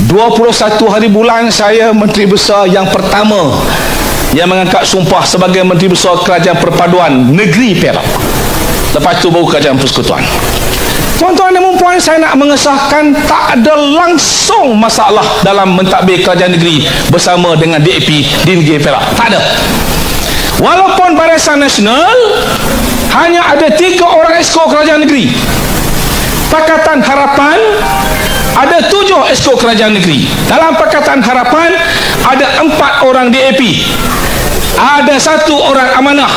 21 hari bulan saya Menteri Besar yang pertama yang mengangkat sumpah sebagai Menteri Besar Kerajaan Perpaduan Negeri Perak. Lepas tu baru Kerajaan Persekutuan. Tuan-tuan dan puan, saya nak mengesahkan tak ada langsung masalah dalam mentadbir kerajaan negeri bersama dengan DAP di negeri Perak. Tak ada. Walaupun Barisan Nasional hanya ada 3 orang exco kerajaan negeri. Pakatan Harapan ada 7 exco kerajaan negeri. Dalam Pakatan Harapan ada 4 orang DAP. Ada 1 orang amanah.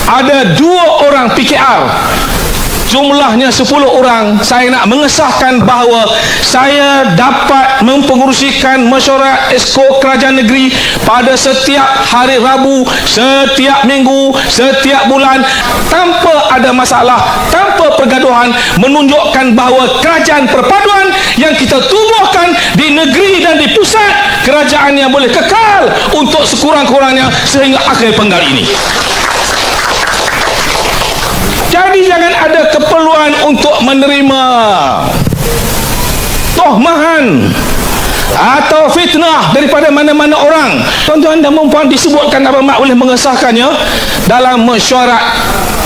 Ada 2 orang PKR. Jumlahnya 10 orang. Saya nak mengesahkan bahawa saya dapat mempengerusikan mesyuarat exco kerajaan negeri pada setiap hari Rabu, setiap minggu, setiap bulan tanpa ada masalah, tanpa pergaduhan, menunjukkan bahawa kerajaan perpaduan yang kita tubuhkan di negeri dan di pusat, kerajaan yang boleh kekal untuk sekurang-kurangnya sehingga akhir penggal ini. Jadi jangan ada keperluan untuk menerima tohmahan atau fitnah daripada mana-mana orang. Tuan-tuan dan puan, disebutkan Abang Mat boleh mengesahkannya dalam mesyuarat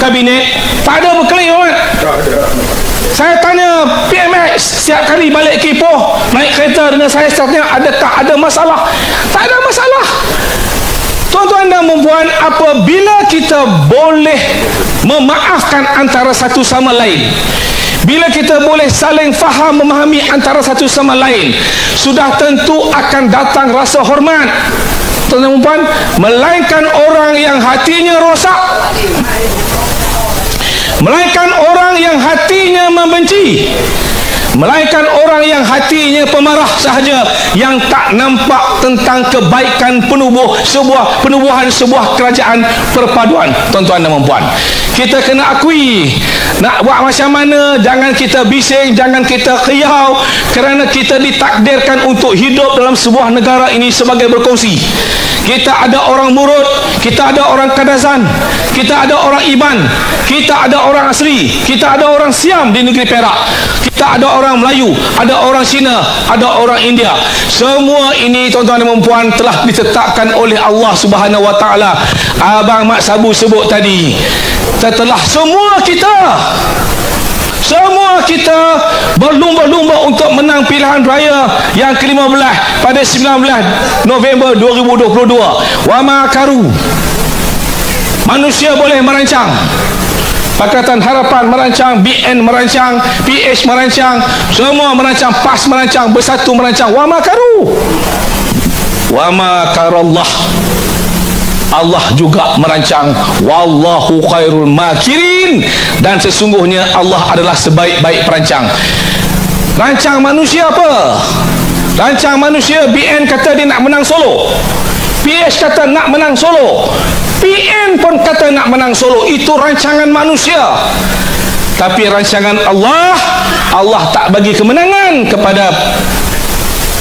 kabinet. Tak ada berkelahi, Abang Mat. Saya tanya PMX setiap kali balik ke Ipoh naik kereta dengan saya, tanya adakah ada masalah? Tak ada masalah. Tuan-tuan dan puan, apabila kita boleh memaafkan antara satu sama lain, bila kita boleh saling faham memahami antara satu sama lain, sudah tentu akan datang rasa hormat. Tuan-tuan dan puan, melainkan orang yang hatinya rosak, melainkan orang yang hatinya membenci, melainkan orang yang hatinya pemarah sahaja, yang tak nampak tentang kebaikan penubuhan sebuah kerajaan perpaduan. Tuan-tuan dan puan, kita kena akui, nak buat macam mana, jangan kita bising, jangan kita khiyau, kerana kita ditakdirkan untuk hidup dalam sebuah negara ini sebagai berkongsi. Kita ada orang Murud, kita ada orang Kadazan, kita ada orang Iban, kita ada orang asli, kita ada orang Siam di negeri Perak, kita ada orang Melayu, ada orang Cina, ada orang India. Semua ini tuan-tuan dan puan telah ditetapkan oleh Allah Subhanahu Wa Taala. Abang Mat Sabu sebut tadi, setelah semua kita berlumba-lumba untuk menang pilihan raya yang ke-15 pada 19 November 2022. Wa makaru. Manusia boleh merancang, Pakatan Harapan merancang, BN merancang, PH merancang, semua merancang, PAS merancang, Bersatu merancang. Wa makaru. Wa makarallah. Allah juga merancang. Wallahu khairul makirin. Dan sesungguhnya Allah adalah sebaik-baik perancang. Rancang manusia apa? Rancang manusia, BN kata dia nak menang Solo, PH kata nak menang Solo, PN pun kata nak menang Solo. Itu rancangan manusia. Tapi rancangan Allah, Allah tak bagi kemenangan kepada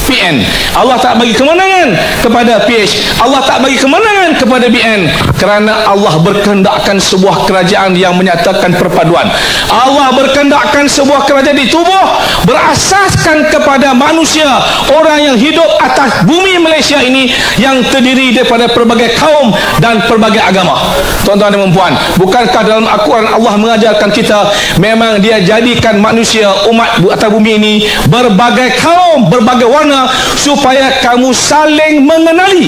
PN, Allah tak bagi kemenangan kepada PH, Allah tak bagi kemenangan kepada BN, kerana Allah berkehendakkan sebuah kerajaan yang menyatakan perpaduan. Allah berkehendakkan sebuah kerajaan ditubuh berasaskan kepada manusia, orang yang hidup atas bumi Malaysia ini yang terdiri daripada pelbagai kaum dan pelbagai agama. Tuan-tuan dan puan, bukankah dalam Al-Quran Allah mengajarkan kita memang Dia jadikan manusia, umat atas bumi ini berbagai kaum, berbagai warna, supaya kamu saling mengenali.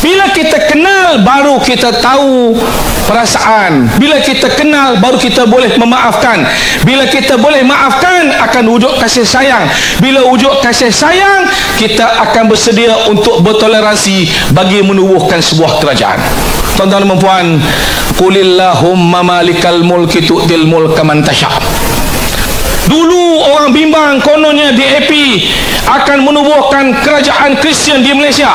Bila kita kenal, baru kita tahu perasaan. Bila kita kenal, baru kita boleh memaafkan. Bila kita boleh maafkan, akan wujud kasih sayang. Bila wujud kasih sayang, kita akan bersedia untuk bertoleransi bagi menubuhkan sebuah kerajaan. Tuan-tuan dan puan, qulillahumma malikal mulki tu'til mulka man tasha. Dulu orang bimbang kononnya DAP akan menubuhkan kerajaan Kristian di Malaysia.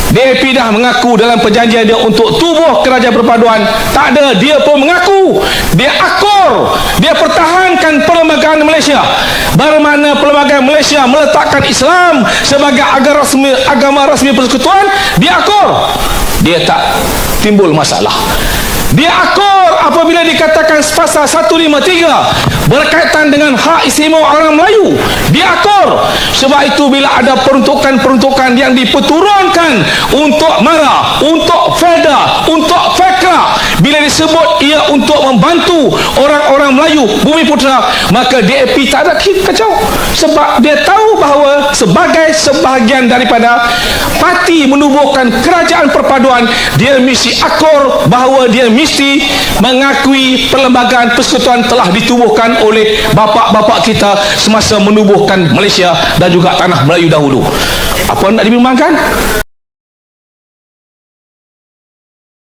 DAP dah mengaku dalam perjanjian dia untuk tubuh kerajaan perpaduan. Tak ada, dia pun mengaku, dia akur, dia pertahankan perlembagaan Malaysia. Bermana perlembagaan Malaysia meletakkan Islam sebagai agama rasmi persekutuan, dia akur, dia tak timbul masalah. Dia akur apabila dikatakan pasal 153 berkaitan dengan hak istimewa orang Melayu. Dia akur Sebab itu bila ada peruntukan-peruntukan yang diperturunkan untuk MARA, untuk FEDA, untuk FEKRA, bila disebut ia untuk membantu orang-orang Melayu Bumi Putera, maka DAP tak ada kacau. Sebab dia tahu bahawa sebagai sebahagian daripada parti menubuhkan kerajaan perpaduan, dia mesti akur bahawa dia mesti mengakui perlembagaan persekutuan telah ditubuhkan oleh bapa-bapa kita semasa menubuhkan Malaysia dan juga tanah Melayu dahulu. Apa nak dibimbangkan?